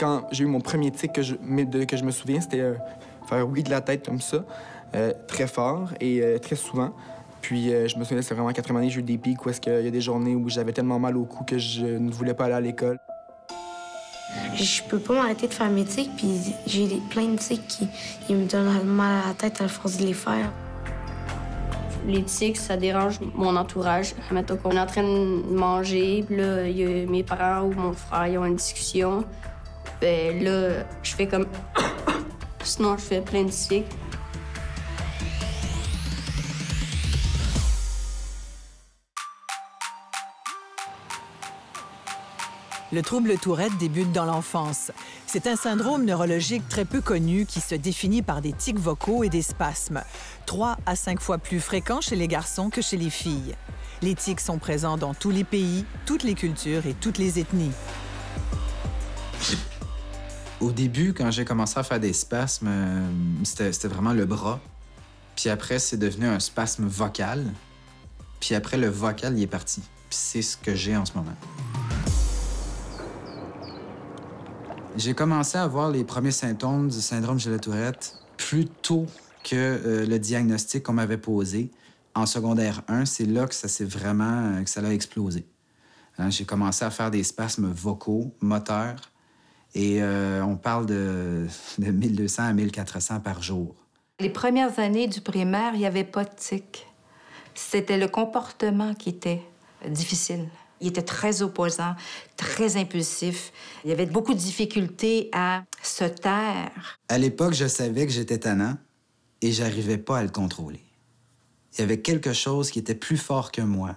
Quand j'ai eu mon premier tic que je me souviens, c'était faire oui de la tête comme ça, très fort et très souvent. Puis je me souviens, c'est vraiment à 4e année, j'ai eu des pics où est-ce qu'il y a des journées où j'avais tellement mal au cou que je ne voulais pas aller à l'école. Je peux pas m'arrêter de faire mes tics, puis j'ai plein de tics qui me donnent mal à la tête à force de les faire. Les tics, ça dérange mon entourage. Mettons qu'on est en train de manger, puis là, il y a mes parents ou mon frère, ils ont une discussion. Ben là, je fais comme... Sinon, je fais plein de tics. Le trouble Tourette débute dans l'enfance. C'est un syndrome neurologique très peu connu qui se définit par des tics vocaux et des spasmes, 3 à 5 fois plus fréquents chez les garçons que chez les filles. Les tics sont présents dans tous les pays, toutes les cultures et toutes les ethnies. Au début, quand j'ai commencé à faire des spasmes, c'était vraiment le bras. Puis après, c'est devenu un spasme vocal. Puis après, le vocal, il est parti. Puis c'est ce que j'ai en ce moment. J'ai commencé à avoir les premiers symptômes du syndrome Gilles-Tourette plus tôt que le diagnostic qu'on m'avait posé. En secondaire 1, c'est là que ça s'est vraiment... que ça a explosé. Hein, j'ai commencé à faire des spasmes vocaux, moteurs, et on parle de 1200 à 1400 par jour. Les premières années du primaire, il n'y avait pas de tics. C'était le comportement qui était difficile. Il était très opposant, très impulsif. Il y avait beaucoup de difficultés à se taire. À l'époque, je savais que j'étais tannant et j'arrivais pas à le contrôler. Il y avait quelque chose qui était plus fort que moi.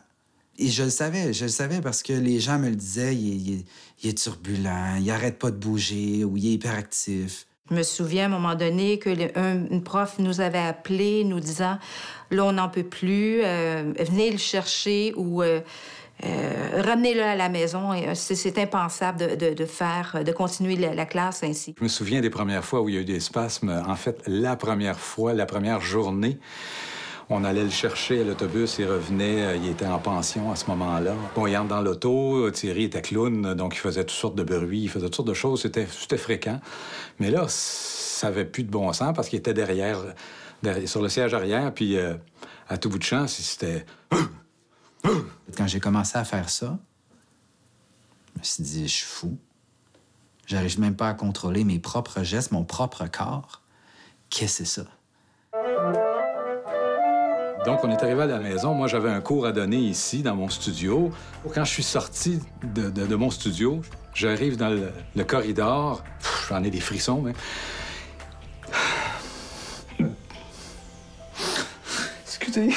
Et je le savais parce que les gens me le disaient, il est turbulent, il arrête pas de bouger ou il est hyperactif. Je me souviens à un moment donné que une prof nous avait appelés nous disant « Là, on n'en peut plus, venez le chercher ou... ramenez-le à la maison. » C'est impensable de continuer la classe ainsi. Je me souviens des premières fois où il y a eu des spasmes. En fait, la première fois, la première journée, on allait le chercher à l'autobus, il revenait, il était en pension à ce moment-là. Bon, il entre dans l'auto, Thierry était clown, donc il faisait toutes sortes de bruits, il faisait toutes sortes de choses, c'était fréquent. Mais là, ça n'avait plus de bon sens parce qu'il était derrière, sur le siège arrière, puis à tout bout de champ, c'était... Quand j'ai commencé à faire ça, je me suis dit, je suis fou. J'arrive même pas à contrôler mes propres gestes, mon propre corps. Qu'est-ce que c'est ça? Donc, on est arrivé à la maison. Moi, j'avais un cours à donner ici, dans mon studio. Quand je suis sorti de mon studio, j'arrive dans le corridor. J'en ai des frissons, mais... Excusez.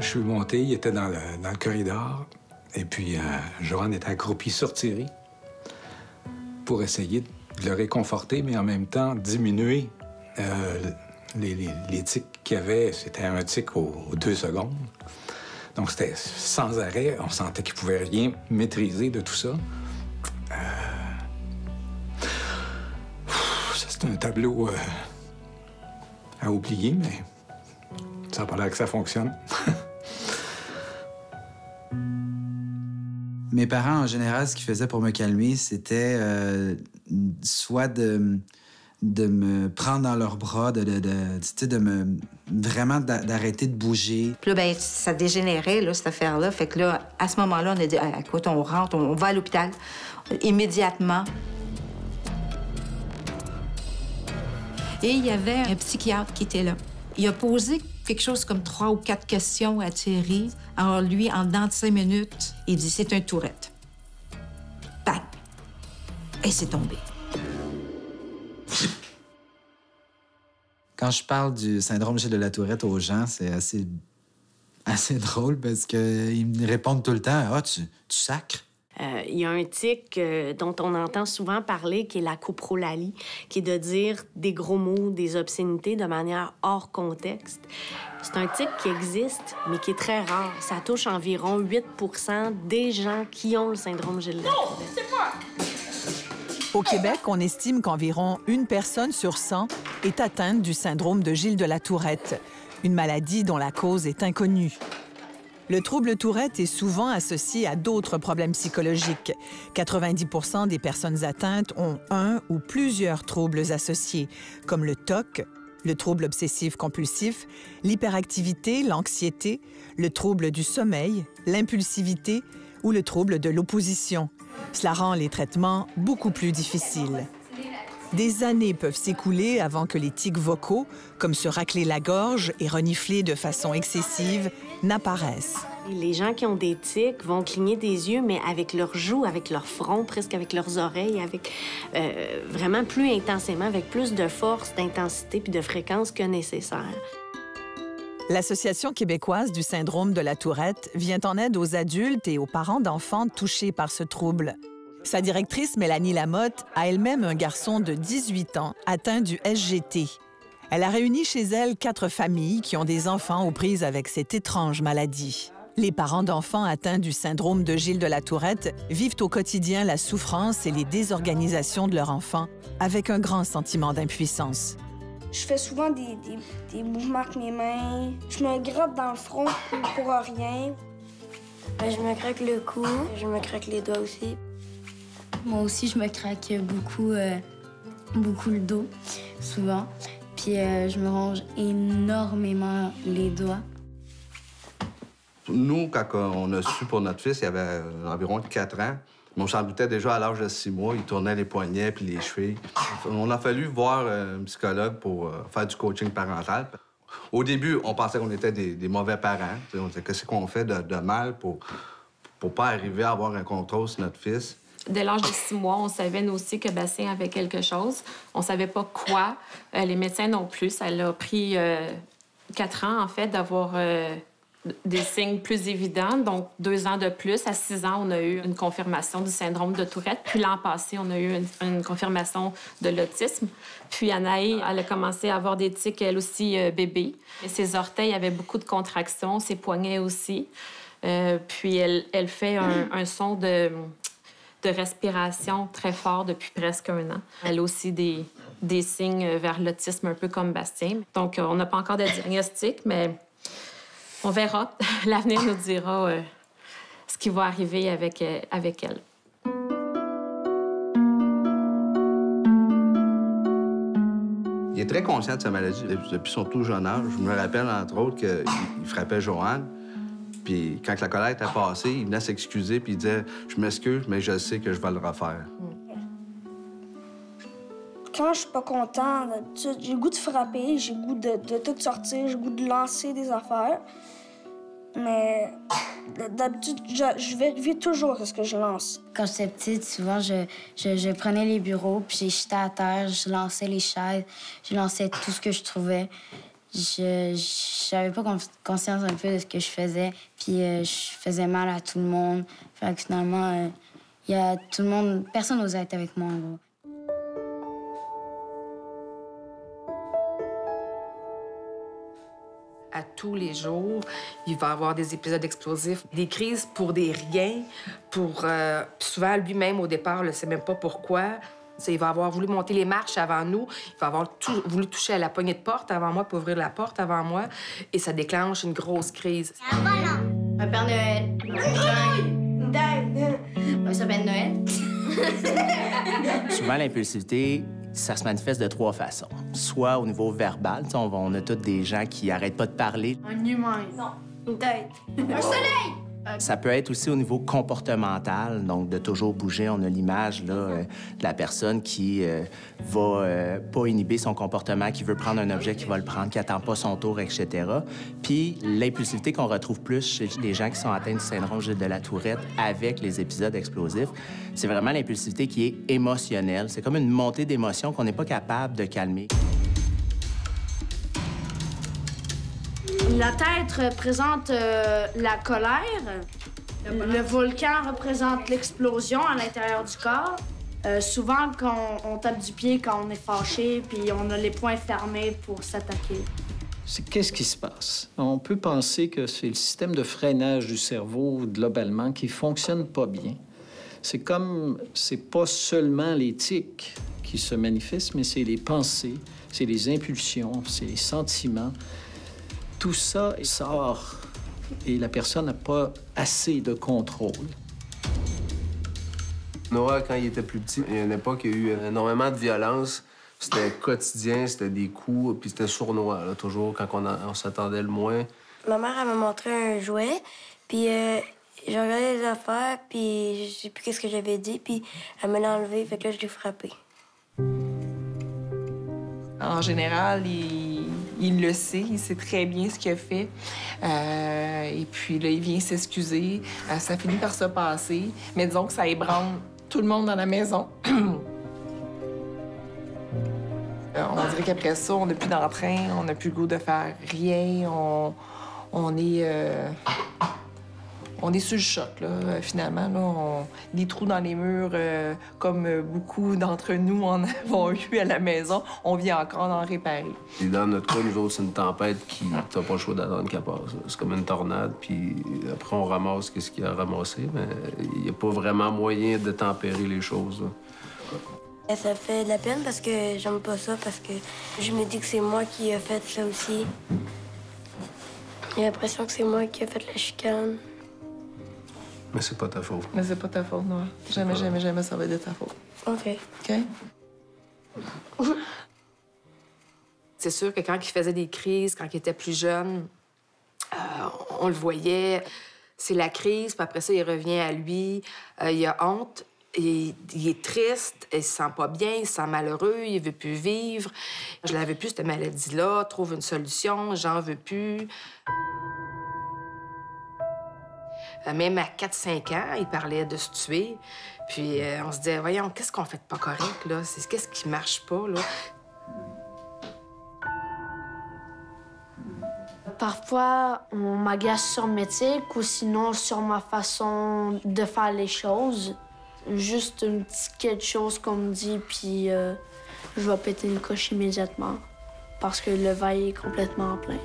Je suis monté, il était dans le corridor. Et puis, Joanne était accroupie sur Thierry pour essayer de le réconforter, mais en même temps diminuer les tics qu'il y avait. C'était un tic aux 2 secondes. Donc, c'était sans arrêt. On sentait qu'il ne pouvait rien maîtriser de tout ça. Ça, c'est un tableau à oublier, mais ça n'a pas l'air que ça fonctionne. Mes parents, en général, ce qu'ils faisaient pour me calmer, c'était soit de me prendre dans leurs bras, vraiment d'arrêter de bouger. Puis là, bien, ça dégénérait, là, cette affaire-là. Fait que là, à ce moment-là, on a dit, ah, écoute, on rentre, on va à l'hôpital immédiatement. Et il y avait un psychiatre qui était là. Il a posé quelque chose comme 3 ou 4 questions à Thierry. Alors lui, en dedans de 5 minutes, il dit, c'est un Tourette. Bang! Et c'est tombé. Quand je parle du syndrome Gilles de la Tourette aux gens, c'est assez drôle parce qu'ils me répondent tout le temps, « Ah, tu sacres? » Il y a un tic dont on entend souvent parler, qui est la coprolalie, qui est de dire des gros mots, des obscénités de manière hors contexte. C'est un tic qui existe, mais qui est très rare. Ça touche environ 8 % des gens qui ont le syndrome Gilles de la Tourette. Non, c'est moi! Au Québec, on estime qu'environ 1 personne sur 100 est atteinte du syndrome de Gilles de la Tourette, une maladie dont la cause est inconnue. Le trouble Tourette est souvent associé à d'autres problèmes psychologiques. 90 % des personnes atteintes ont un ou plusieurs troubles associés, comme le TOC, le trouble obsessif-compulsif, l'hyperactivité, l'anxiété, le trouble du sommeil, l'impulsivité ou le trouble de l'opposition. Cela rend les traitements beaucoup plus difficiles. Des années peuvent s'écouler avant que les tics vocaux, comme se racler la gorge et renifler de façon excessive, n'apparaissent. Les gens qui ont des tics vont cligner des yeux, mais avec leurs joues, avec leur front, presque avec leurs oreilles, avec vraiment plus intensément, avec plus de force, d'intensité puis de fréquence que nécessaire. L'Association québécoise du syndrome de la Tourette vient en aide aux adultes et aux parents d'enfants touchés par ce trouble. Sa directrice, Mélanie Lamotte, a elle-même un garçon de 18 ans atteint du SGT. Elle a réuni chez elle 4 familles qui ont des enfants aux prises avec cette étrange maladie. Les parents d'enfants atteints du syndrome de Gilles de la Tourette vivent au quotidien la souffrance et les désorganisations de leur enfant avec un grand sentiment d'impuissance. Je fais souvent des mouvements avec mes mains. Je me gratte dans le front pour rien. Je me craque le cou, je me craque les doigts aussi. Moi aussi, je me craque beaucoup le dos, souvent. Puis je me ronge énormément les doigts. Nous, quand on a su pour notre fils, il avait environ 4 ans. Mais on s'en doutait déjà à l'âge de 6 mois. Il tournait les poignets puis les chevilles. On a fallu voir un psychologue pour faire du coaching parental. Au début, on pensait qu'on était des mauvais parents. On disait qu'est-ce qu'on fait de mal pour pas arriver à avoir un contrôle sur notre fils. Dès l'âge de 6 mois, on savait, nous aussi, que Bastien avait quelque chose. On savait pas quoi. Les médecins non plus. Ça a pris 4 ans, en fait, d'avoir des signes plus évidents. Donc, 2 ans de plus. À 6 ans, on a eu une confirmation du syndrome de Tourette. Puis l'an passé, on a eu une confirmation de l'autisme. Puis Anaï, elle a commencé à avoir des tics, elle aussi, bébé. Et ses orteils avaient beaucoup de contractions, ses poignets aussi. Puis elle fait un son de respiration très fort depuis presque 1 an. Elle a aussi des signes vers l'autisme, un peu comme Bastien. Donc, on n'a pas encore de diagnostic, mais on verra. L'avenir nous dira ce qui va arriver avec elle. Il est très conscient de sa maladie depuis son tout jeune âge. Je me rappelle, entre autres, qu'il frappait Joanne. Puis quand la colère était passée, il venait s'excuser puis il disait « Je m'excuse, mais je sais que je vais le refaire. » Quand je suis pas content, j'ai le goût de frapper, j'ai le goût de tout sortir, j'ai le goût de lancer des affaires. Mais d'habitude, je vérifie toujours ce que je lance. Quand j'étais petite, souvent, je prenais les bureaux, puis j'étais à terre, je lançais les chaises, je lançais tout ce que je trouvais. Je n'avais pas conscience un peu de ce que je faisais, puis je faisais mal à tout le monde. Fait que finalement, tout le monde, personne n'osait être avec moi, en gros. À tous les jours, il va avoir des épisodes explosifs, des crises pour des riens, souvent lui-même, au départ, ne sait même pas pourquoi. Il va avoir voulu monter les marches avant nous. Il va avoir voulu toucher à la poignée de porte avant moi pour ouvrir la porte avant moi. Et ça déclenche une grosse crise. Un Père Noël. Un sapin de Noël. Souvent, l'impulsivité, ça se manifeste de 3 façons. Soit au niveau verbal, on a tous des gens qui n'arrêtent pas de parler. Un humain. Non. Une tête. Un soleil! Ça peut être aussi au niveau comportemental, donc de toujours bouger. On a l'image de la personne qui va pas inhiber son comportement, qui veut prendre un objet, qui va le prendre, qui attend pas son tour, etc. Puis l'impulsivité qu'on retrouve plus chez les gens qui sont atteints du syndrome de la Tourette avec les épisodes explosifs, c'est vraiment l'impulsivité qui est émotionnelle. C'est comme une montée d'émotions qu'on n'est pas capable de calmer. La tête représente la colère. Le volcan représente l'explosion à l'intérieur du corps. Souvent, quand on tape du pied, quand on est fâché, puis on a les poings fermés pour s'attaquer. Qu'est-ce qui se passe? On peut penser que c'est le système de freinage du cerveau, globalement, qui fonctionne pas bien. C'est pas seulement les tics qui se manifestent, mais c'est les pensées, c'est les impulsions, c'est les sentiments. Tout ça sort et la personne n'a pas assez de contrôle. Noah, quand il était plus petit, il y a une époque, il y a eu énormément de violence. C'était quotidien, c'était des coups, puis c'était sournois, là, toujours, quand on s'attendait le moins. Ma mère, elle m'a montré un jouet, puis j'ai regardé les affaires, puis je sais plus qu'est-ce que j'avais dit, puis elle me l'a enlevé, fait que là, je l'ai frappé. En général, il le sait, il sait très bien ce qu'il a fait. Et puis là, il vient s'excuser. Ça finit par se passer. Mais disons que ça ébranle tout le monde dans la maison. On dirait qu'après ça, on n'a plus d'entrain, on n'a plus le goût de faire rien. On est sur le choc, là, finalement. Là, des trous dans les murs, comme beaucoup d'entre nous en avons eu à la maison, on vient encore d'en réparer. Et dans notre cas, nous autres, c'est une tempête qui t'as pas le choix d'attendre qu'elle passe. C'est comme une tornade, puis après, on ramasse ce qu'il y a à ramasser, mais il n'y a pas vraiment moyen de tempérer les choses, là. Ça fait de la peine parce que j'aime pas ça, parce que je me dis que c'est moi qui ai fait ça aussi. J'ai l'impression que c'est moi qui ai fait la chicane. Mais c'est pas ta faute. Mais c'est pas ta faute, Noah. Jamais, jamais, jamais ça va être de ta faute. OK. OK? C'est sûr que quand il faisait des crises, quand il était plus jeune, on le voyait. C'est la crise, puis après ça, il revient à lui. Il a honte. Il est triste, il se sent pas bien, il se sent malheureux, il veut plus vivre. Je l'avais plus, cette maladie-là, trouve une solution, j'en veux plus. Même à 4-5 ans, il parlait de se tuer. Puis on se disait, voyons, qu'est-ce qu'on fait de pas correct, là? Qu'est-ce qui marche pas, là? Parfois, on m'agace sur mes tics ou sinon sur ma façon de faire les choses. Juste une petite quelque chose qu'on me dit, puis je vais péter une coche immédiatement parce que le verre est complètement plein.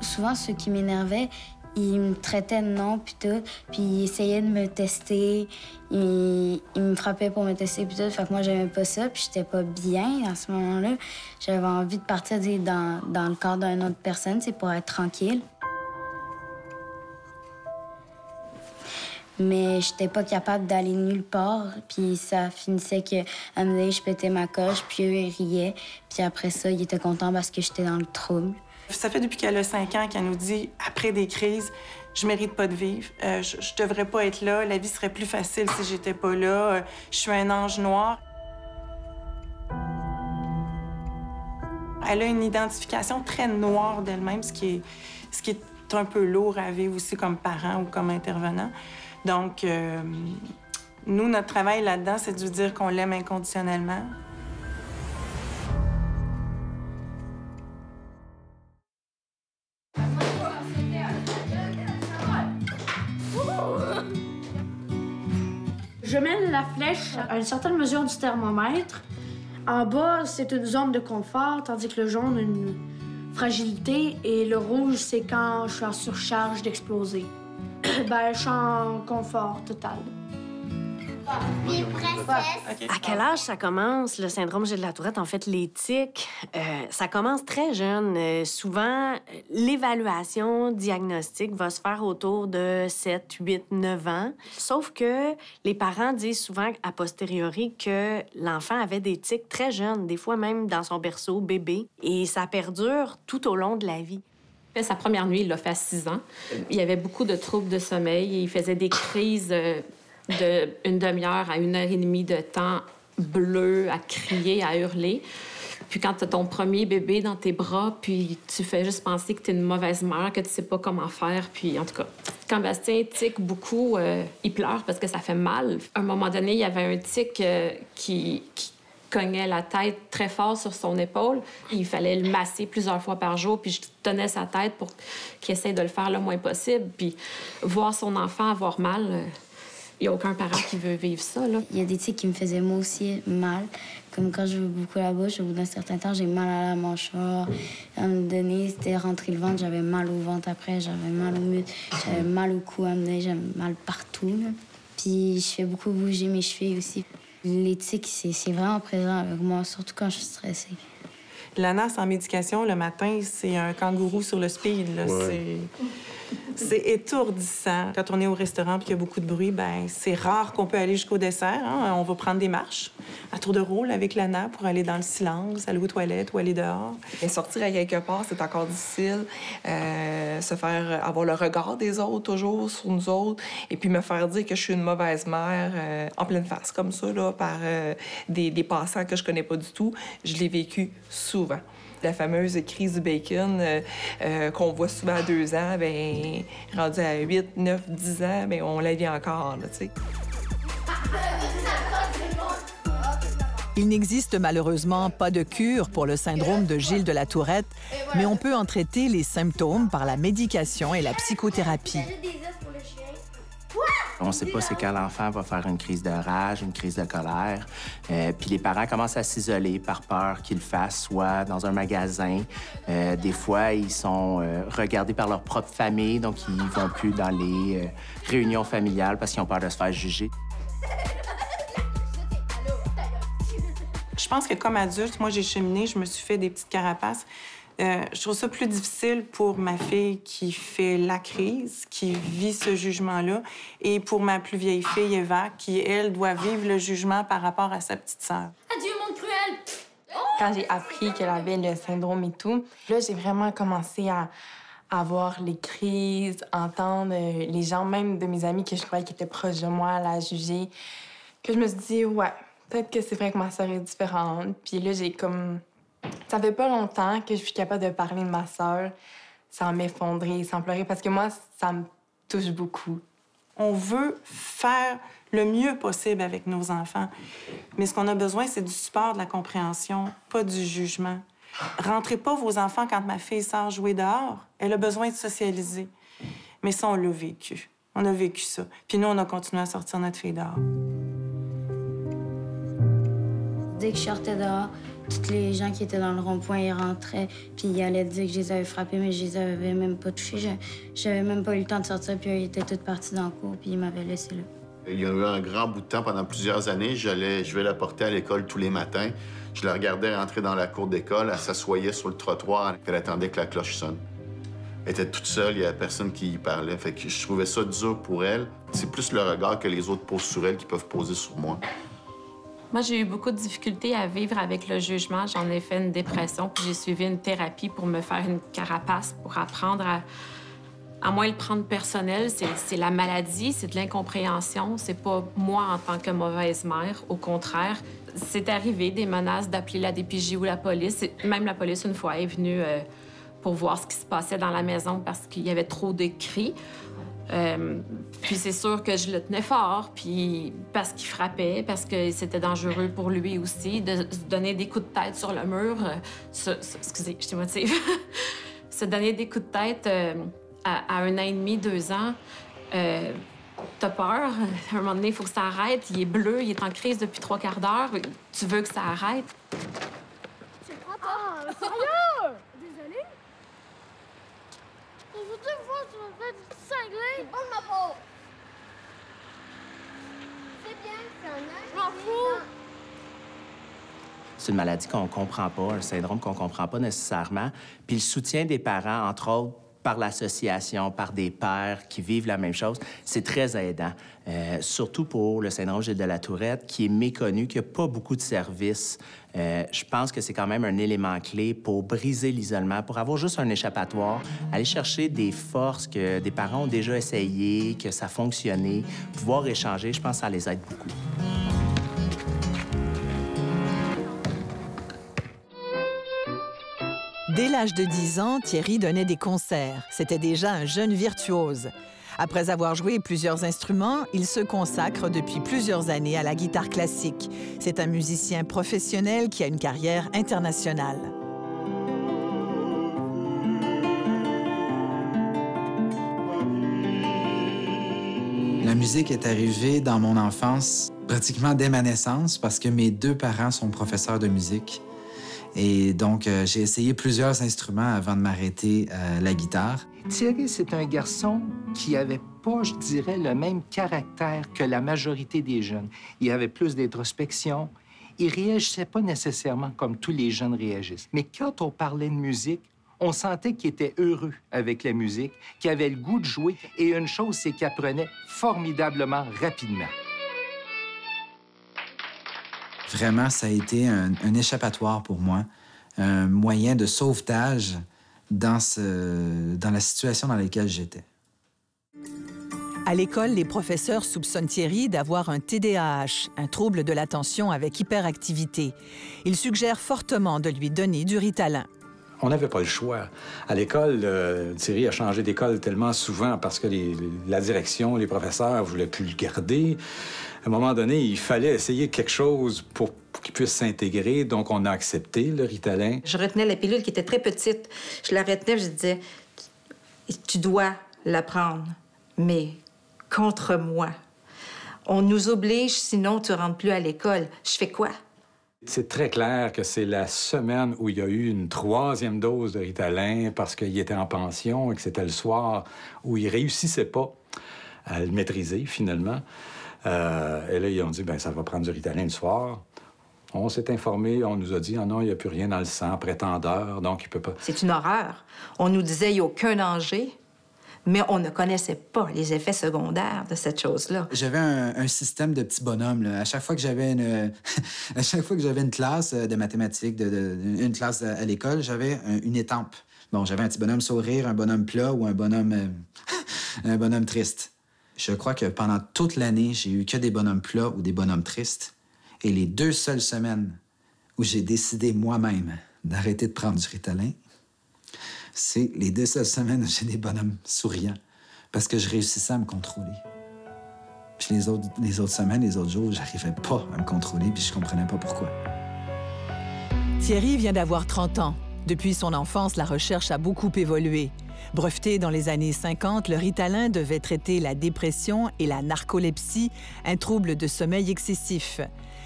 Souvent, ceux qui m'énervaient, ils me traitaient de nom, puis tout, puis ils essayaient de me tester, ils me frappaient pour me tester, puis tout. Fait que moi, j'aimais pas ça, puis j'étais pas bien à ce moment-là. J'avais envie de partir dans le corps d'une autre personne, c'est pour être tranquille. Mais j'étais pas capable d'aller nulle part, puis ça finissait qu'à un moment donné, je pétais ma coche, puis eux, ils riaient. Puis après ça, ils étaient contents parce que j'étais dans le trouble. Ça fait depuis qu'elle a 5 ans qu'elle nous dit, après des crises, je mérite pas de vivre, je devrais pas être là, la vie serait plus facile si j'étais pas là, je suis un ange noir. Elle a une identification très noire d'elle-même, ce qui est un peu lourd à vivre aussi comme parent ou comme intervenant. Donc, nous, notre travail là-dedans, c'est de lui dire qu'on l'aime inconditionnellement. Je mène la flèche à une certaine mesure du thermomètre. En bas, c'est une zone de confort, tandis que le jaune a une fragilité. Et le rouge, c'est quand je suis en surcharge d'exploser. Ben, je suis en confort total. À quel âge ça commence, le syndrome de la Tourette, en fait, les tics? Ça commence très jeune. Souvent, l'évaluation diagnostique va se faire autour de 7, 8, 9 ans. Sauf que les parents disent souvent a posteriori que l'enfant avait des tics très jeunes, des fois même dans son berceau, bébé. Et ça perdure tout au long de la vie. Sa première nuit, il l'a fait à 6 ans. Il y avait beaucoup de troubles de sommeil. Il faisait des crises d'une demi-heure à 1h30 de temps bleu, à crier, à hurler. Puis quand tu as ton premier bébé dans tes bras, puis tu fais juste penser que tu es une mauvaise mère, que tu sais pas comment faire. Puis en tout cas, quand Bastien tique beaucoup, il pleure parce que ça fait mal. À un moment donné, il y avait un tic qui cognait la tête très fort sur son épaule. Il fallait le masser plusieurs fois par jour, puis je tenais sa tête pour qu'il essaie de le faire le moins possible. Puis voir son enfant avoir mal, il n'y a aucun parent qui veut vivre ça, là. Il y a des tics qui me faisaient moi aussi mal, comme quand je veux beaucoup la bouche, au bout d'un certain temps, j'ai mal à la mâchoire. À un moment donné, c'était rentré le ventre, j'avais mal au ventre après, j'avais mal au muscle, j'avais mal au cou, à un moment donné, j'avais mal partout, là. Puis je fais beaucoup bouger mes chevilles aussi. Les tics, c'est vraiment présent avec moi, surtout quand je suis stressée. Lana, sans médication, le matin, c'est un kangourou sur le speed. Là. Ouais. C'est étourdissant. Quand on est au restaurant et qu'il y a beaucoup de bruit, ben c'est rare qu'on peut aller jusqu'au dessert. Hein? On va prendre des marches à tour de rôle avec Lana pour aller dans le silence, aller aux toilettes ou aller dehors. Et sortir à quelque part, c'est encore difficile. Se faire avoir le regard des autres toujours sur nous autres et puis me faire dire que je suis une mauvaise mère en pleine face comme ça là, par des passants que je connais pas du tout. Je l'ai vécu souvent. La fameuse crise du bacon qu'on voit souvent à 2 ans, bien, rendu à 8, 9, 10 ans, bien, on la vit encore, là, tu sais. Il n'existe malheureusement pas de cure pour le syndrome de Gilles de la Tourette, mais on peut en traiter les symptômes par la médication et la psychothérapie. On ne sait pas c'est quand l'enfant va faire une crise de rage, une crise de colère. Puis les parents commencent à s'isoler par peur qu'ils le fassent, soit dans un magasin. Des fois, ils sont regardés par leur propre famille, donc ils ne vont plus dans les réunions familiales parce qu'ils ont peur de se faire juger. Je pense que comme adulte, moi, j'ai cheminé, je me suis fait des petites carapaces. Je trouve ça plus difficile pour ma fille qui fait la crise, qui vit ce jugement-là, et pour ma plus vieille fille, Eva, qui, elle, doit vivre le jugement par rapport à sa petite sœur. Adieu, monde cruel! Quand j'ai appris qu'elle avait le syndrome et tout, là, j'ai vraiment commencé à avoir les crises, entendre les gens, même de mes amis que je croyais qui étaient proches de moi, la juger, que je me suis dit, ouais, peut-être que c'est vrai que ma sœur est différente. Puis là, j'ai comme... Ça fait pas longtemps que je suis capable de parler de ma sœur sans m'effondrer, sans pleurer, parce que moi, ça me touche beaucoup. On veut faire le mieux possible avec nos enfants, mais ce qu'on a besoin, c'est du support, de la compréhension, pas du jugement. Rentrez pas vos enfants quand ma fille sort jouer dehors. Elle a besoin de socialiser. Mais ça, on l'a vécu. On a vécu ça. Puis nous, on a continué à sortir notre fille dehors. Dès que je sortais dehors, tous les gens qui étaient dans le rond-point, ils rentraient, puis ils allaient dire que je les avais frappés, mais je les avais même pas touchés. J'avais même pas eu le temps de sortir, puis ils étaient tous partis dans le cours, puis ils m'avaient laissé là. Il y a eu un grand bout de temps, pendant plusieurs années, je vais la porter à l'école tous les matins. Je la regardais rentrer dans la cour d'école, elle s'assoyait sur le trottoir, elle attendait que la cloche sonne. Elle était toute seule, il y avait personne qui y parlait, fait que je trouvais ça dur pour elle. C'est plus le regard que les autres posent sur elle qui peuvent poser sur moi. Moi, j'ai eu beaucoup de difficultés à vivre avec le jugement. J'en ai fait une dépression, puis j'ai suivi une thérapie pour me faire une carapace, pour apprendre à moins le prendre personnel. C'est la maladie, c'est de l'incompréhension. C'est pas moi en tant que mauvaise mère, au contraire. C'est arrivé des menaces d'appeler la DPJ ou la police. Même la police, une fois, est venue pour voir ce qui se passait dans la maison parce qu'il y avait trop de cris. Puis c'est sûr que je le tenais fort, puis parce qu'il frappait, parce que c'était dangereux pour lui aussi, de se donner des coups de tête sur le mur. Excusez, je t'émotive. Se donner des coups de tête à 1 an et demi, 2 ans, t'as peur. À un moment donné, il faut que ça arrête. Il est bleu, il est en crise depuis 3/4 d'heure. Tu veux que ça arrête. Ah, sérieux? Désolée. Ça fait 2 fois que tu m'as fait cingler. C'est pas de ma faute. C'est bien, c'est un âge. Je m'en fous. C'est une maladie qu'on ne comprend pas, un syndrome qu'on ne comprend pas nécessairement. Puis le soutien des parents, entre autres, par l'association, par des pères qui vivent la même chose, c'est très aidant. Surtout pour le syndrome Gilles de la Tourette, qui est méconnu, qui n'a pas beaucoup de services. Je pense que c'est quand même un élément clé pour briser l'isolement, pour avoir juste un échappatoire, aller chercher des forces que des parents ont déjà essayées, que ça a fonctionné, pouvoir échanger, je pense que ça les aide beaucoup. Dès l'âge de 10 ans, Thierry donnait des concerts. C'était déjà un jeune virtuose. Après avoir joué plusieurs instruments, il se consacre depuis plusieurs années à la guitare classique. C'est un musicien professionnel qui a une carrière internationale. La musique est arrivée dans mon enfance pratiquement dès ma naissance parce que mes 2 parents sont professeurs de musique. Et donc, j'ai essayé plusieurs instruments avant de m'arrêter à la guitare. Thierry, c'est un garçon qui avait pas, je dirais, le même caractère que la majorité des jeunes. Il avait plus d'introspection, il réagissait pas nécessairement comme tous les jeunes réagissent. Mais quand on parlait de musique, on sentait qu'il était heureux avec la musique, qu'il avait le goût de jouer. Et une chose, c'est qu'il apprenait formidablement rapidement. Vraiment, ça a été un échappatoire pour moi, un moyen de sauvetage dans la situation dans laquelle j'étais. À l'école, les professeurs soupçonnent Thierry d'avoir un TDAH, un trouble de l'attention avec hyperactivité. Ils suggèrent fortement de lui donner du Ritalin. On n'avait pas le choix. À l'école, Thierry a changé d'école tellement souvent parce que la direction, les professeurs ne voulaient plus le garder. À un moment donné, il fallait essayer quelque chose pour qu'il puisse s'intégrer. Donc, on a accepté le Ritalin. Je retenais la pilule qui était très petite. Je la retenais, je disais, tu dois la prendre, mais contre moi. On nous oblige, sinon tu rentres plus à l'école. Je fais quoi? C'est très clair que c'est la semaine où il y a eu une 3e dose de Ritalin parce qu'il était en pension et que c'était le soir où il réussissait pas à le maîtriser, finalement. Et là, ils ont dit, bien, ça va prendre du Ritalin le soir. On s'est informé, on nous a dit, ah non, il n'y a plus rien dans le sang, prétendeur, donc il peut pas... C'est une horreur. On nous disait, il n'y a aucun danger, mais on ne connaissait pas les effets secondaires de cette chose-là. J'avais un système de petits bonhommes, là. À chaque fois que j'avais une classe de mathématiques, une classe à l'école, j'avais une étampe. Bon, j'avais un petit bonhomme sourire, un bonhomme plat ou un bonhomme triste. Je crois que pendant toute l'année, j'ai eu que des bonhommes plats ou des bonhommes tristes. Et les 2 seules semaines où j'ai décidé moi-même d'arrêter de prendre du Ritalin, c'est les 2 seules semaines où j'ai des bonhommes souriants parce que je réussissais à me contrôler. Puis les autres semaines, les autres jours, j'arrivais pas à me contrôler puis je comprenais pas pourquoi. Thierry vient d'avoir 30 ans. Depuis son enfance, la recherche a beaucoup évolué. Breveté dans les années 50, le Ritalin devait traiter la dépression et la narcolepsie, un trouble de sommeil excessif.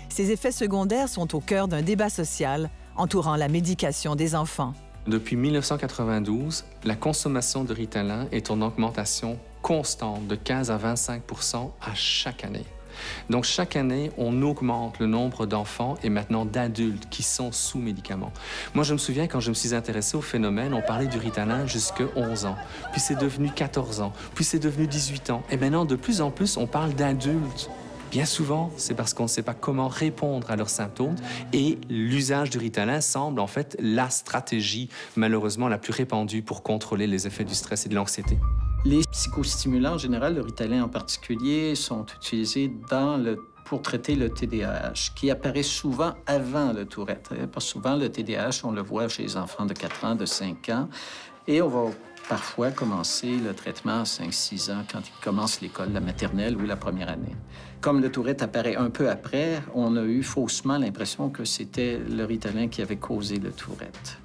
Ces effets secondaires sont au cœur d'un débat social entourant la médication des enfants. Depuis 1992, la consommation de Ritalin est en augmentation constante de 15 à 25 % à chaque année. Donc, chaque année, on augmente le nombre d'enfants et maintenant d'adultes qui sont sous médicaments. Moi, je me souviens, quand je me suis intéressé au phénomène, on parlait du Ritalin jusqu'à 11 ans. Puis c'est devenu 14 ans. Puis c'est devenu 18 ans. Et maintenant, de plus en plus, on parle d'adultes. Bien souvent, c'est parce qu'on ne sait pas comment répondre à leurs symptômes et l'usage du Ritalin semble en fait la stratégie, malheureusement, la plus répandue pour contrôler les effets du stress et de l'anxiété. Les psychostimulants, en général, le Ritalin en particulier, sont utilisés pour traiter le TDAH, qui apparaît souvent avant le Tourette. Pas souvent, le TDAH, on le voit chez les enfants de 4 ans, de 5 ans, et on va parfois commencer le traitement à 5-6 ans quand ils commencent l'école, la maternelle ou la première année. Comme le Tourette apparaît un peu après, on a eu faussement l'impression que c'était le Ritalin qui avait causé le Tourette.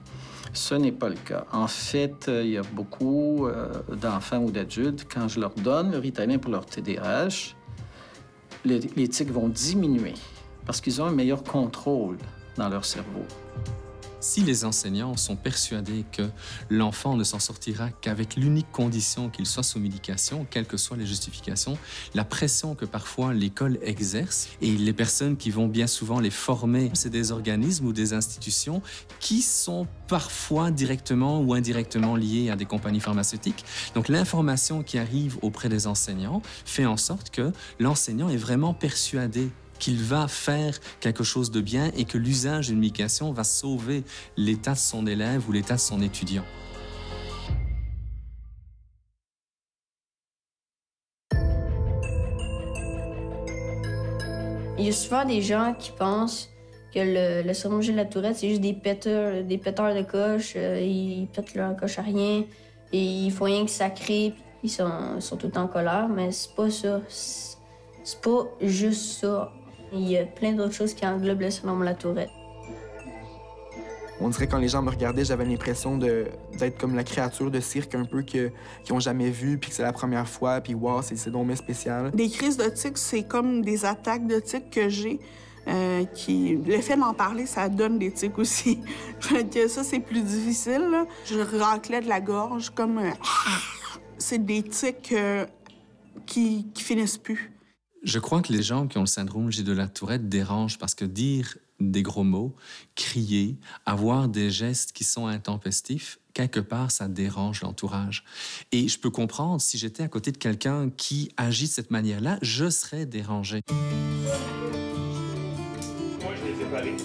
Ce n'est pas le cas. En fait, il y a beaucoup d'enfants ou d'adultes, quand je leur donne le Ritalin pour leur TDAH, les tics vont diminuer parce qu'ils ont un meilleur contrôle dans leur cerveau. Si les enseignants sont persuadés que l'enfant ne s'en sortira qu'avec l'unique condition qu'il soit sous médication, quelles que soient les justifications, la pression que parfois l'école exerce et les personnes qui vont bien souvent les former, c'est des organismes ou des institutions qui sont parfois directement ou indirectement liées à des compagnies pharmaceutiques. Donc l'information qui arrive auprès des enseignants fait en sorte que l'enseignant est vraiment persuadé qu'il va faire quelque chose de bien et que l'usage d'une médication va sauver l'état de son élève ou l'état de son étudiant. Il y a souvent des gens qui pensent que le syndrome de la Tourette, c'est juste des péteurs de coche. Ils pètent leur coche à rien et ils font rien que sacrer. Ils sont tout le temps en colère, mais c'est pas ça. C'est pas juste ça. Il y a plein d'autres choses qui englobent le syndrome de la Tourette. On dirait que quand les gens me regardaient, j'avais l'impression d'être comme la créature de cirque un peu qu'ils n'ont jamais vu, puis que c'est la première fois, puis wow, c'est donc bien spécial. Des crises de tics, c'est comme des attaques de tics que j'ai. Le fait d'en parler, ça donne des tics aussi. Que ça, c'est plus difficile, là. Je raclais de la gorge comme... C'est des tics qui finissent plus. Je crois que les gens qui ont le syndrome Gilles de la Tourette dérangent parce que dire des gros mots, crier, avoir des gestes qui sont intempestifs, quelque part, ça dérange l'entourage. Et je peux comprendre, si j'étais à côté de quelqu'un qui agit de cette manière-là, je serais dérangé. Moi, je les ai séparés.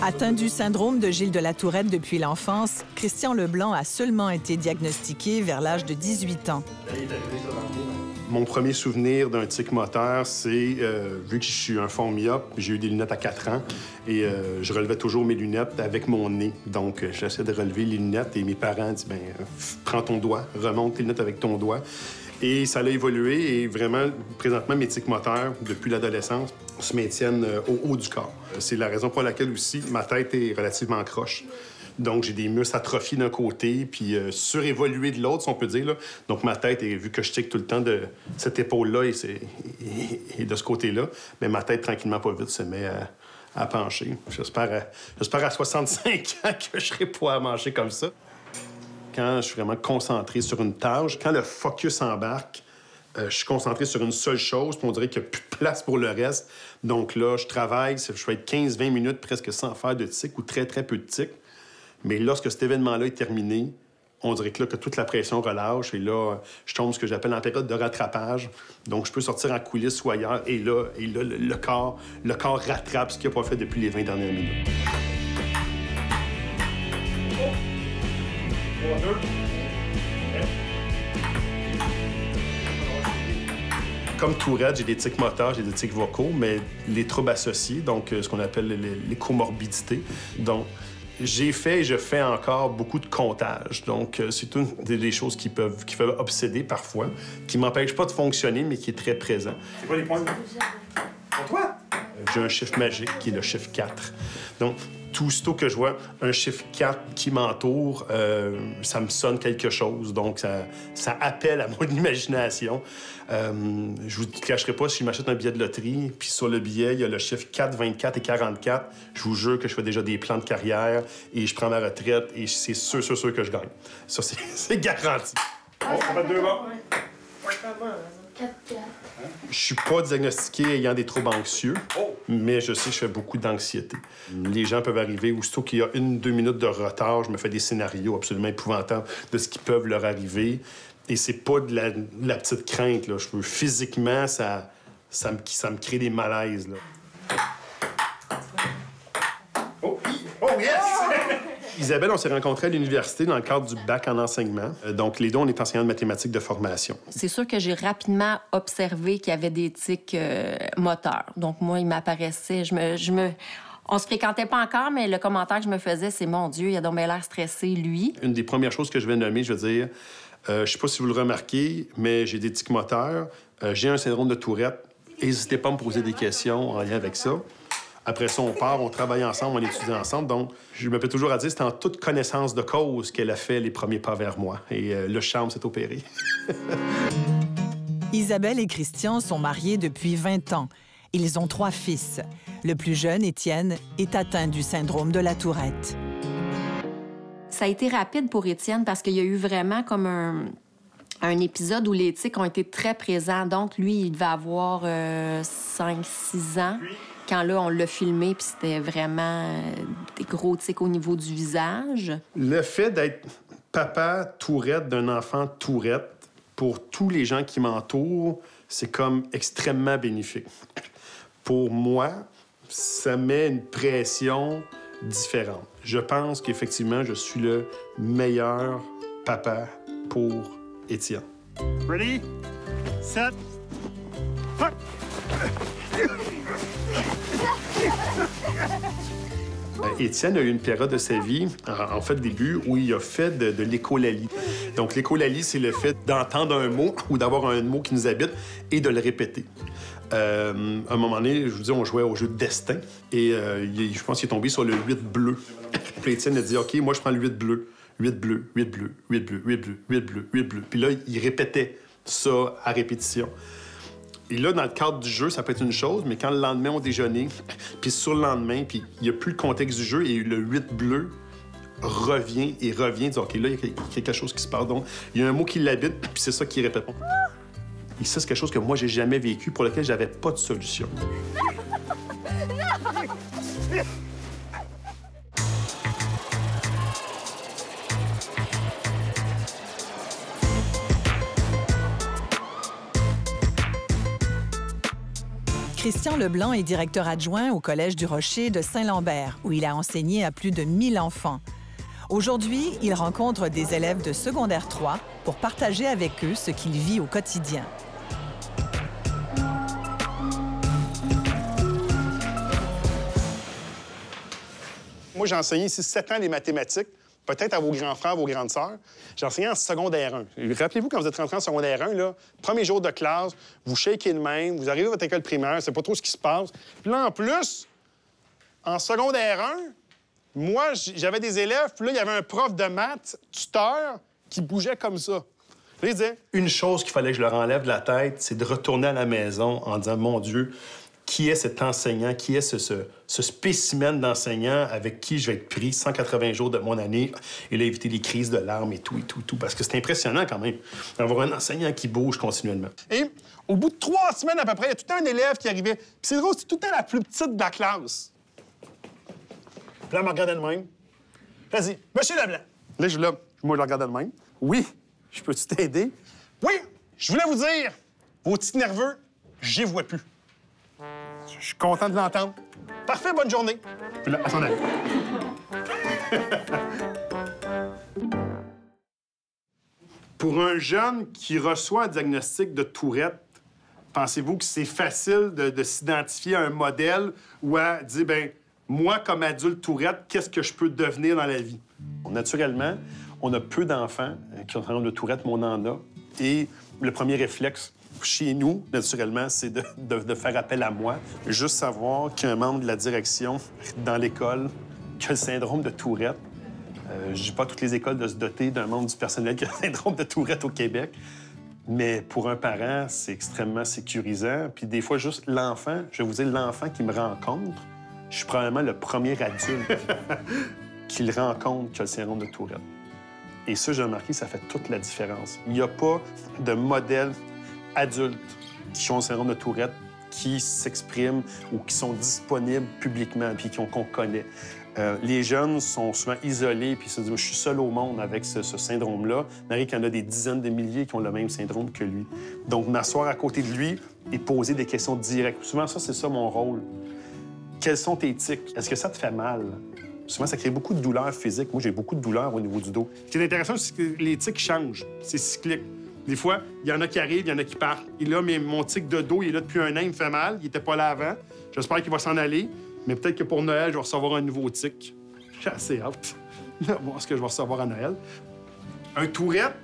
Atteint du syndrome de Gilles de la Tourette depuis l'enfance, Christian Leblanc a seulement été diagnostiqué vers l'âge de 18 ans. Mon premier souvenir d'un tic moteur, c'est, vu que je suis un fond myope, j'ai eu des lunettes à 4 ans et je relevais toujours mes lunettes avec mon nez. Donc, j'essaie de relever les lunettes et mes parents disent, bien, prends ton doigt, remonte tes lunettes avec ton doigt. Et ça a évolué et vraiment, présentement, mes tics moteurs, depuis l'adolescence, se maintiennent au haut du corps. C'est la raison pour laquelle aussi ma tête est relativement croche. Donc, j'ai des muscles atrophiés d'un côté, puis surévolués de l'autre, si on peut dire. Là. Donc, ma tête, vu que je tique tout le temps de cette épaule-là et de ce côté-là, mais ma tête, tranquillement, pas vite, se met à pencher. J'espère à 65 ans que je serai pas à manger comme ça. Quand je suis vraiment concentré sur une tâche, quand le focus embarque, je suis concentré sur une seule chose, puis on dirait qu'il n'y a plus de place pour le reste. Donc là, je travaille, je vais être 15-20 minutes presque sans faire de tic ou très, très peu de tic. Mais lorsque cet événement-là est terminé, on dirait que toute la pression relâche. Et là, je tombe ce que j'appelle en période de rattrapage. Donc, je peux sortir en coulisses ou ailleurs. Et là le corps rattrape ce qu'il n'a pas fait depuis les 20 dernières minutes. Comme Tourette, j'ai des tics moteurs, j'ai des tics vocaux, mais les troubles associés, donc ce qu'on appelle les comorbidités. Donc, j'ai fait et je fais encore beaucoup de comptage. Donc, c'est une des choses qui peuvent obséder parfois, qui ne m'empêche pas de fonctionner, mais qui est très présent. C'est quoi les points? Pour toi? J'ai un chiffre magique qui est le chiffre 4. Donc, tout aussitôt que je vois un chiffre 4 qui m'entoure, ça me sonne quelque chose. Donc, ça appelle à mon imagination. Je vous cacherai pas, si je m'achète un billet de loterie, puis sur le billet, il y a le chiffre 4, 24 et 44, je vous jure que je fais déjà des plans de carrière et je prends ma retraite et c'est sûr que je gagne. Ça, c'est garanti. On va mettre 2 bas. Je suis pas diagnostiqué ayant des troubles anxieux, mais je sais que je fais beaucoup d'anxiété. Les gens peuvent arriver, aussitôt qu'il y a 1-2 minutes de retard, je me fais des scénarios absolument épouvantables de ce qui peut leur arriver. Et c'est pas de la petite crainte, là. Physiquement, ça me crée des malaises, là. Oh yes! Isabelle, on s'est rencontrés à l'université dans le cadre du bac en enseignement. Donc, les deux, on est enseignants de mathématiques de formation. C'est sûr que j'ai rapidement observé qu'il y avait des tics moteurs. Donc, moi, il m'apparaissait... On se fréquentait pas encore, mais le commentaire que je me faisais, c'est « Mon Dieu, il a donc bien l'air stressé, lui. » Une des premières choses que je vais nommer, je veux dire, je sais pas si vous le remarquez, mais j'ai des tics moteurs, j'ai un syndrome de Tourette. N'hésitez pas à me poser des questions en lien avec ça. Après ça, on part, on travaille ensemble, on étudie ensemble. Donc, je me fais toujours à dire, c'est en toute connaissance de cause qu'elle a fait les premiers pas vers moi. Et le charme s'est opéré. Isabelle et Christian sont mariés depuis 20 ans. Ils ont 3 fils. Le plus jeune, Étienne, est atteint du syndrome de la Tourette. Ça a été rapide pour Étienne parce qu'il y a eu vraiment comme un épisode où les tics ont été très présents. Donc, lui, il devait avoir 5-6 ans. Quand là, on l'a filmé, puis c'était vraiment des gros tics au niveau du visage. Le fait d'être papa Tourette d'un enfant Tourette, pour tous les gens qui m'entourent, c'est comme extrêmement bénéfique. Pour moi, ça met une pression différente. Je pense qu'effectivement, je suis le meilleur papa pour Étienne. Ready, set, fuck! Étienne a eu une période de sa vie, en fait, début, où il a fait de l'écholalie. Donc, l'écholalie, c'est le fait d'entendre un mot ou d'avoir un mot qui nous habite et de le répéter. À un moment donné, je vous dis, on jouait au jeu de destin et je pense qu'il est tombé sur le 8 bleu. Puis Étienne a dit, OK, moi, je prends le 8 bleu. 8 bleu, 8 bleu, 8 bleu, 8 bleu, 8 bleu, 8 bleu. Puis là, il répétait ça à répétition. Et là, dans le cadre du jeu, ça peut être une chose, mais quand le lendemain, on déjeunait, puis sur le lendemain, puis il n'y a plus le contexte du jeu, et le 8 bleu revient et revient, dit, OK, là, il y a quelque chose qui se passe. Donc, il y a un mot qui l'habite, puis c'est ça qui répète. Et ça, c'est quelque chose que moi, j'ai jamais vécu, pour lequel j'avais pas de solution. Christian Leblanc est directeur adjoint au Collège du Rocher de Saint-Lambert, où il a enseigné à plus de 1000 enfants. Aujourd'hui, il rencontre des élèves de secondaire 3 pour partager avec eux ce qu'il vit au quotidien. Moi, j'ai enseigné ici 7 ans les mathématiques, peut-être à vos grands frères, vos grandes sœurs. J'ai enseigné en secondaire 1. Rappelez-vous, quand vous êtes rentré en secondaire 1, là, premier jour de classe, vous shakez de même, vous arrivez à votre école primaire, c'est pas trop ce qui se passe. Puis là, en plus, en secondaire 1, moi, j'avais des élèves, puis là, il y avait un prof de maths, tuteur, qui bougeait comme ça. Là, il disait, une chose qu'il fallait que je leur enlève de la tête, c'est de retourner à la maison en disant, mon Dieu, qui est cet enseignant, qui est ce spécimen d'enseignant avec qui je vais être pris 180 jours de mon année et là, éviter les crises de larmes et tout, parce que c'est impressionnant quand même d'avoir un enseignant qui bouge continuellement. Et au bout de 3 semaines à peu près, il y a tout le temps un élève qui arrivait. Puis c'est drôle, c'est tout le temps la plus petite de la classe. Puis là, elle me regardait de même. Vas-y, Monsieur Leblanc. Là, je le regardais de même. Oui, je peux-tu t'aider? Oui, je voulais vous dire, vos petits nerveux, j'y vois plus. Je suis content de l'entendre. Parfait, bonne journée. Puis là, à son avis. Pour un jeune qui reçoit un diagnostic de Tourette, pensez-vous que c'est facile de s'identifier à un modèle ou à dire, bien, moi, comme adulte Tourette, qu'est-ce que je peux devenir dans la vie? Naturellement, on a peu d'enfants qui ont un syndrome de Tourette, mais on en a. Et le premier réflexe, chez nous, naturellement, c'est de faire appel à moi. Juste savoir qu'un membre de la direction dans l'école qui a le syndrome de Tourette, je dis pas à toutes les écoles de se doter d'un membre du personnel qui a le syndrome de Tourette au Québec, mais pour un parent, c'est extrêmement sécurisant. Puis des fois, juste l'enfant, je vais vous dire, l'enfant qui me rencontre, je suis probablement le premier adulte qu'il rencontre qui a le syndrome de Tourette. Et ça, j'ai remarqué, ça fait toute la différence. Il n'y a pas de modèle adultes qui ont le syndrome de Tourette qui s'expriment ou qui sont disponibles publiquement puis qu'on connaît. Les jeunes sont souvent isolés puis se disent « je suis seul au monde avec ce syndrome-là ». Il y en a des dizaines de milliers qui ont le même syndrome que lui. Donc, m'asseoir à côté de lui et poser des questions directes. Souvent, ça, c'est ça mon rôle. Quels sont tes tics? Est-ce que ça te fait mal? Souvent, ça crée beaucoup de douleurs physiques. Moi, j'ai beaucoup de douleurs au niveau du dos. Ce qui est intéressant, c'est que les tics changent. C'est cyclique. Des fois, il y en a qui arrivent, il y en a qui partent. Et là, mon tic de dos, il est là depuis un an, il me fait mal. Il n'était pas là avant. J'espère qu'il va s'en aller. Mais peut-être que pour Noël, je vais recevoir un nouveau tic. J'ai assez hâte de voir ce que je vais recevoir à Noël. Un Tourette,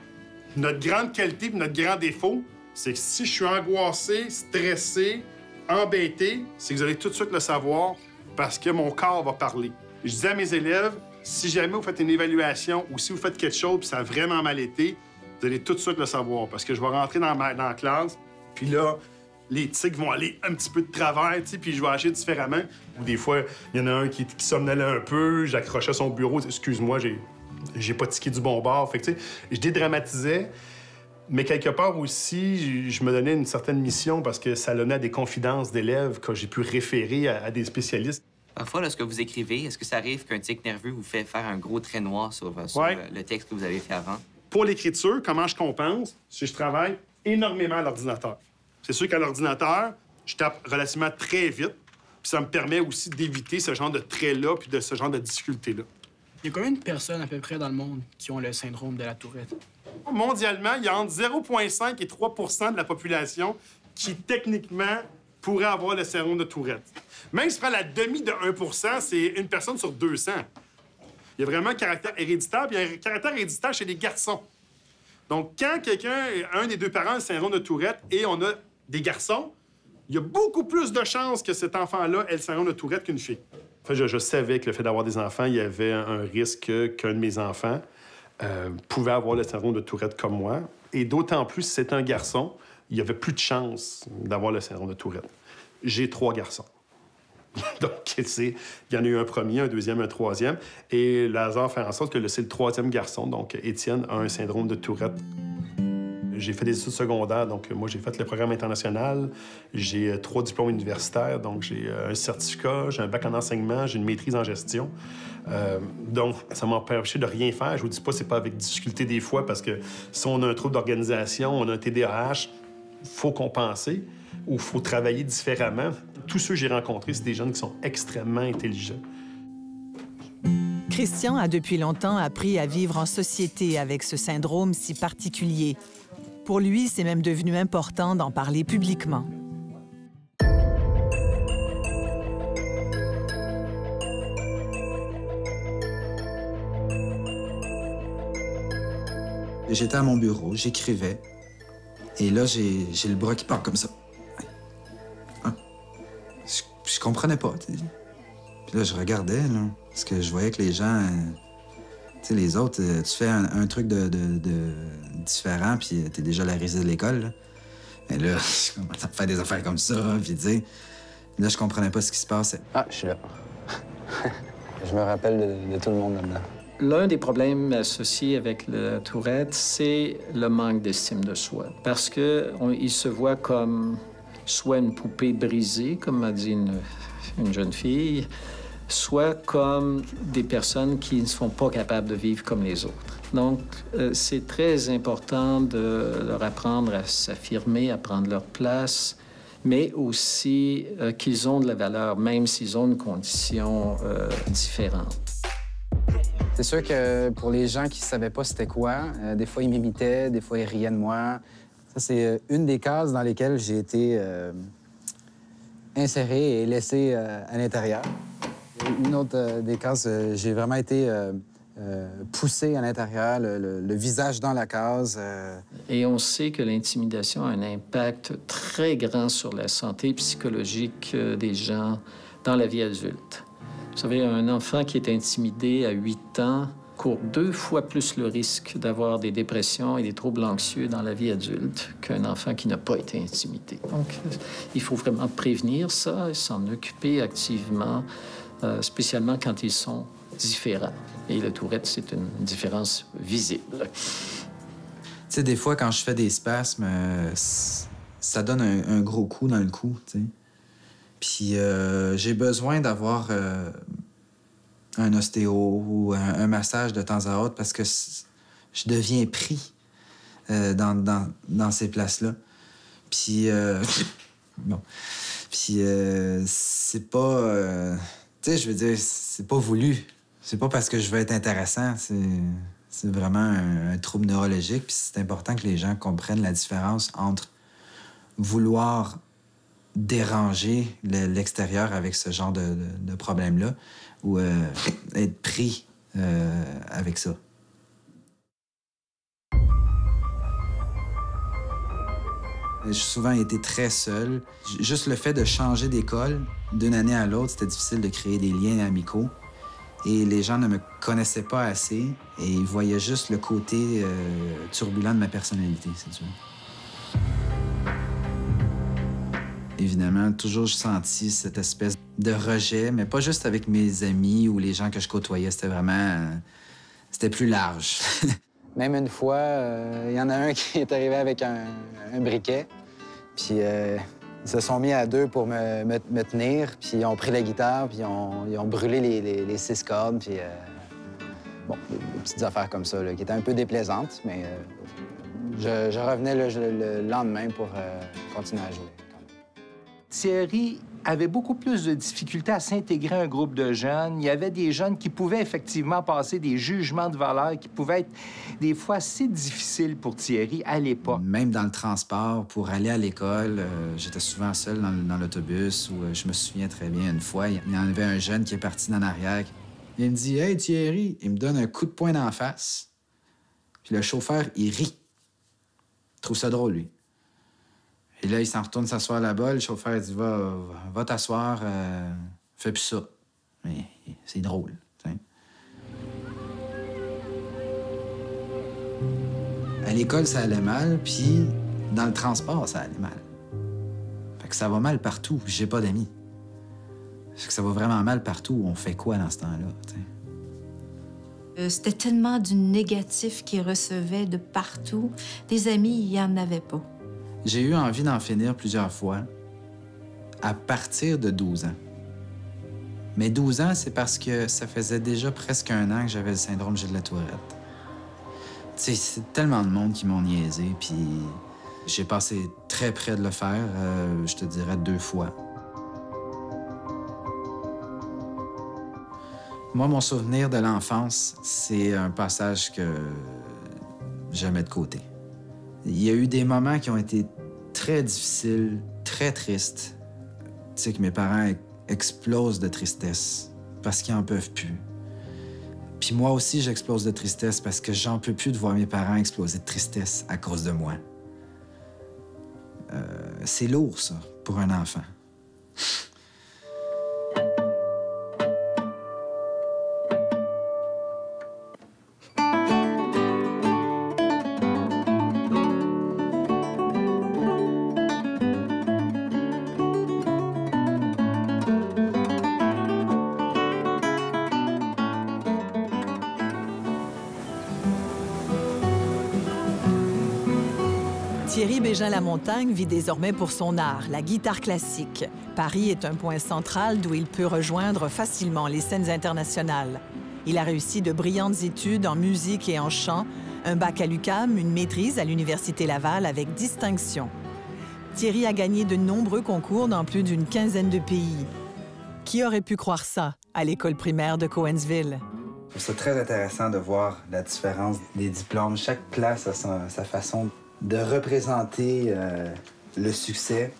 notre grande qualité et notre grand défaut, c'est que si je suis angoissé, stressé, embêté, c'est que vous allez tout de suite le savoir parce que mon corps va parler. Je disais à mes élèves, si jamais vous faites une évaluation ou si vous faites quelque chose et ça a vraiment mal été, vous allez tout de suite le savoir parce que je vais rentrer dans la classe, puis là, les tics vont aller un petit peu de travers, tu sais, puis je vais agir différemment. Ou des fois, il y en a un qui somnolait un peu, j'accrochais son bureau, excuse-moi, j'ai pas tiqué du bon bord. Fait que, tu sais, je dédramatisais, mais quelque part aussi, je me donnais une certaine mission parce que ça donnait à des confidences d'élèves que j'ai pu référer à des spécialistes. Parfois, lorsque vous écrivez, est-ce que ça arrive qu'un tic nerveux vous fait faire un gros trait noir sur le texte que vous avez fait avant? Pour l'écriture, comment je compense? C'est que je travaille énormément à l'ordinateur. C'est sûr qu'à l'ordinateur, je tape relativement très vite, puis ça me permet aussi d'éviter ce genre de traits-là puis de ce genre de difficultés-là. Il y a combien de personnes à peu près dans le monde qui ont le syndrome de la Tourette? Mondialement, il y a entre 0,5 et 3 % de la population qui, techniquement, pourrait avoir le syndrome de Tourette. Même si tu prends la demi de 1 %, c'est une personne sur 200. Il y a vraiment un caractère héréditaire, puis il y a un caractère héréditaire chez les garçons. Donc, quand un des deux parents a le syndrome de Tourette et on a des garçons, il y a beaucoup plus de chances que cet enfant-là ait le syndrome de Tourette qu'une fille. En fait, je savais que le fait d'avoir des enfants, il y avait un risque qu'un de mes enfants pouvait avoir le syndrome de Tourette comme moi. Et d'autant plus, si c'est un garçon, il y avait plus de chances d'avoir le syndrome de Tourette. J'ai 3 garçons. Donc, il y en a eu un premier, un deuxième, un troisième. Et le hasard fait en sorte que c'est le troisième garçon. Donc, Étienne a un syndrome de Tourette. J'ai fait des études secondaires, donc moi, j'ai fait le programme international. J'ai 3 diplômes universitaires, donc j'ai un certificat, j'ai un bac en enseignement, j'ai une maîtrise en gestion. Donc, ça m'a empêché de rien faire. Je vous dis pas, c'est pas avec difficulté des fois, parce que si on a un trouble d'organisation, on a un TDAH, il faut compenser ou il faut travailler différemment. Tous ceux que j'ai rencontrés, c'est des jeunes qui sont extrêmement intelligents. Christian a depuis longtemps appris à vivre en société avec ce syndrome si particulier. Pour lui, c'est même devenu important d'en parler publiquement. J'étais à mon bureau, j'écrivais, et là, j'ai le bras qui part comme ça. Hein? Je comprenais pas, tu sais. Puis là, je regardais, là, parce que je voyais que les gens... Tu sais, les autres, tu fais un truc de différent, puis t'es déjà la risée de l'école, là. Mais là, je commençais à faire des affaires comme ça, puis tu sais... Là, je comprenais pas ce qui se passait. Ah, je suis là. Je me rappelle de tout le monde là-dedans. L'un des problèmes associés avec le Tourette, c'est le manque d'estime de soi. Parce qu'il se voit comme soit une poupée brisée, comme m'a dit une jeune fille, soit comme des personnes qui ne sont pas capables de vivre comme les autres. Donc, c'est très important de leur apprendre à s'affirmer, à prendre leur place, mais aussi qu'ils ont de la valeur, même s'ils ont une condition différente. C'est sûr que pour les gens qui ne savaient pas c'était quoi, des fois, ils m'imitaient, des fois, ils riaient de moi. Ça, c'est une des cases dans lesquelles j'ai été inséré et laissé à l'intérieur. Une autre des cases, j'ai vraiment été poussé à l'intérieur, le visage dans la case. Et on sait que l'intimidation a un impact très grand sur la santé psychologique des gens dans la vie adulte. Vous savez, un enfant qui est intimidé à 8 ans court 2 fois plus le risque d'avoir des dépressions et des troubles anxieux dans la vie adulte qu'un enfant qui n'a pas été intimidé. Donc, il faut vraiment prévenir ça et s'en occuper activement, spécialement quand ils sont différents. Et le Tourette, c'est une différence visible. Tu sais, des fois, quand je fais des spasmes, ça donne un gros coup dans le cou, tu sais. Puis j'ai besoin d'avoir un ostéo ou un massage de temps à autre parce que je deviens pris dans ces places-là. Puis, bon. Puis c'est pas... tu sais, je veux dire, c'est pas voulu. C'est pas parce que je veux être intéressant. C'est vraiment un trouble neurologique. Puis c'est important que les gens comprennent la différence entre vouloir déranger l'extérieur avec ce genre de problème-là ou être pris avec ça. J'ai souvent été très seul. Juste le fait de changer d'école d'une année à l'autre, c'était difficile de créer des liens amicaux. Et les gens ne me connaissaient pas assez et ils voyaient juste le côté turbulent de ma personnalité, c'est sûr. Évidemment, toujours j'ai senti cette espèce de rejet, mais pas juste avec mes amis ou les gens que je côtoyais. C'était vraiment... c'était plus large. Même une fois, il y en a un qui est arrivé avec un briquet, puis ils se sont mis à 2 pour me tenir, puis ils ont pris la guitare, puis ils ont brûlé les 6 cordes, puis... bon, des petites affaires comme ça, là, qui étaient un peu déplaisantes, mais je revenais le lendemain pour continuer à jouer. Thierry avait beaucoup plus de difficultés à s'intégrer à un groupe de jeunes. Il y avait des jeunes qui pouvaient effectivement passer des jugements de valeur qui pouvaient être des fois assez difficiles pour Thierry à l'époque. Même dans le transport, pour aller à l'école, j'étais souvent seul dans l'autobus où je me souviens très bien une fois, il y en avait un jeune qui est parti en arrière. Il me dit « Hey Thierry », il me donne un coup de poing d'en face. Puis le chauffeur, il rit. Il trouve ça drôle, lui. Et là, il s'en retourne s'asseoir là-bas. Le chauffeur dit va t'asseoir, fais plus ça. Mais c'est drôle. T'sais. À l'école, ça allait mal, puis dans le transport, ça allait mal. Fait que ça va mal partout, j'ai pas d'amis. Ça va vraiment mal partout. On fait quoi dans ce temps-là? C'était tellement du négatif qu'ils recevaient de partout. Des amis, il n'y en avait pas. J'ai eu envie d'en finir plusieurs fois à partir de 12 ans. Mais 12 ans, c'est parce que ça faisait déjà presque 1 an que j'avais le syndrome Gilles de la Tourette. Tu sais, c'est tellement de monde qui m'ont niaisé, puis j'ai passé très près de le faire, je te dirais 2 fois. Moi, mon souvenir de l'enfance, c'est un passage que je mets de côté. Il y a eu des moments qui ont été très difficiles, très tristes. Tu sais, que mes parents explosent de tristesse parce qu'ils n'en peuvent plus. Puis moi aussi, j'explose de tristesse parce que j'en peux plus de voir mes parents exploser de tristesse à cause de moi. C'est lourd, ça, pour un enfant. Thierry Bégin-Lamontagne vit désormais pour son art, la guitare classique. Paris est un point central d'où il peut rejoindre facilement les scènes internationales. Il a réussi de brillantes études en musique et en chant, un bac à l'UQAM, une maîtrise à l'Université Laval avec distinction. Thierry a gagné de nombreux concours dans plus d'une quinzaine de pays. Qui aurait pu croire ça à l'école primaire de Cowansville? Je trouve ça très intéressant de voir la différence des diplômes. Chaque place a sa façon de représenter le succès.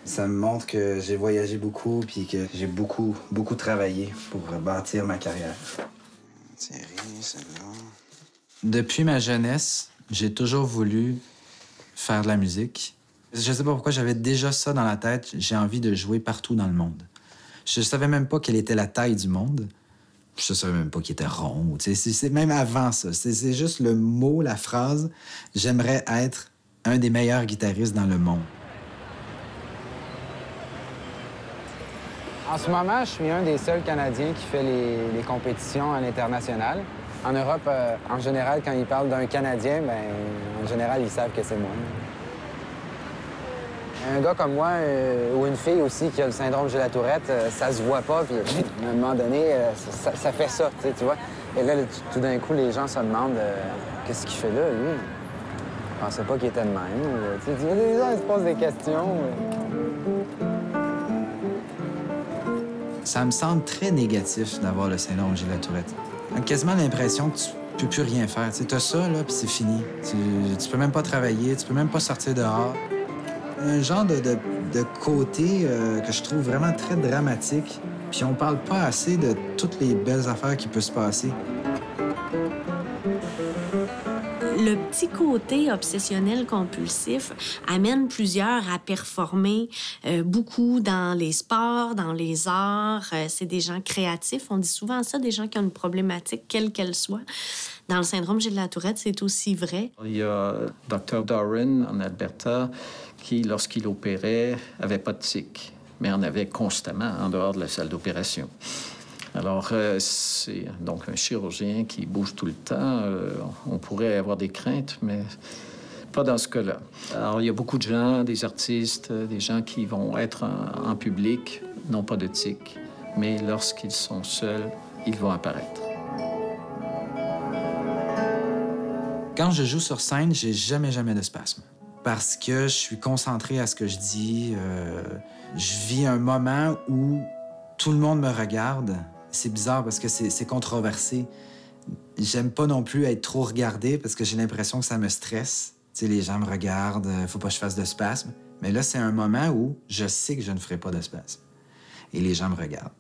Ça me montre que j'ai voyagé beaucoup puis que j'ai beaucoup travaillé pour bâtir ma carrière. Thierry, celle-là. Depuis ma jeunesse, j'ai toujours voulu faire de la musique. Je sais pas pourquoi j'avais déjà ça dans la tête. J'ai envie de jouer partout dans le monde. Je savais même pas quelle était la taille du monde. Je savais même pas qu'il était rond. C'est même avant ça. C'est juste le mot, la phrase. J'aimerais être un des meilleurs guitaristes dans le monde. En ce moment, je suis un des seuls Canadiens qui fait les compétitions à l'international. En Europe, en général, quand ils parlent d'un Canadien, ben, en général, ils savent que c'est moi. Un gars comme moi, ou une fille aussi qui a le syndrome Gilles de la Tourette, ça se voit pas, puis à un moment donné, ça fait ça, tu vois. Et là, tout d'un coup, les gens se demandent qu'est-ce qu'il fait là, lui? Je pensais pas qu'il était de même. Les gens ils se posent des questions. Ça me semble très négatif d'avoir le syndrome Gilles de la Tourette. J'ai quasiment l'impression que tu peux plus rien faire. Tu as ça, là, puis c'est fini. Tu peux même pas travailler, tu peux même pas sortir dehors. Un genre de côté que je trouve vraiment très dramatique. Puis on parle pas assez de toutes les belles affaires qui peuvent se passer. Le petit côté obsessionnel compulsif amène plusieurs à performer beaucoup dans les sports, dans les arts. C'est des gens créatifs. On dit souvent ça, des gens qui ont une problématique, quelle qu'elle soit. Dans le syndrome Gilles de la Tourette, c'est aussi vrai. Il y a Dr. Doran en Alberta qui, lorsqu'il opérait, n'avait pas de tic, mais en avait constamment en dehors de la salle d'opération. Alors, c'est donc un chirurgien qui bouge tout le temps. On pourrait avoir des craintes, mais pas dans ce cas-là. Alors, il y a beaucoup de gens, des artistes, des gens qui vont être en public, n'ont pas de tic, mais lorsqu'ils sont seuls, ils vont apparaître. Quand je joue sur scène, j'ai jamais de spasme. Parce que je suis concentré à ce que je dis. Je vis un moment où tout le monde me regarde. C'est bizarre parce que c'est controversé. J'aime pas non plus être trop regardé parce que j'ai l'impression que ça me stresse. Tu sais, les gens me regardent, faut pas que je fasse de spasme. Mais là, c'est un moment où je sais que je ne ferai pas de spasme. Et les gens me regardent.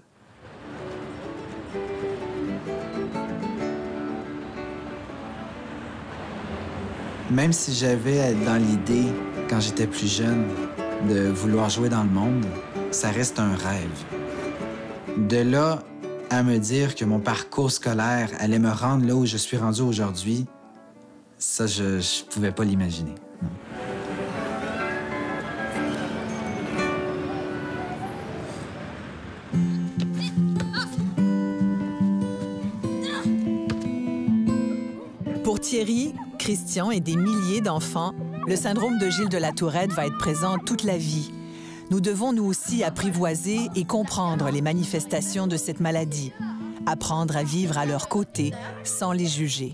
Même si j'avais dans l'idée, quand j'étais plus jeune, de vouloir jouer dans le monde, ça reste un rêve. De là à me dire que mon parcours scolaire allait me rendre là où je suis rendu aujourd'hui, ça, je pouvais pas l'imaginer. Thierry, Christian et des milliers d'enfants, le syndrome de Gilles de la Tourette va être présent toute la vie. Nous devons nous aussi apprivoiser et comprendre les manifestations de cette maladie, apprendre à vivre à leur côté sans les juger.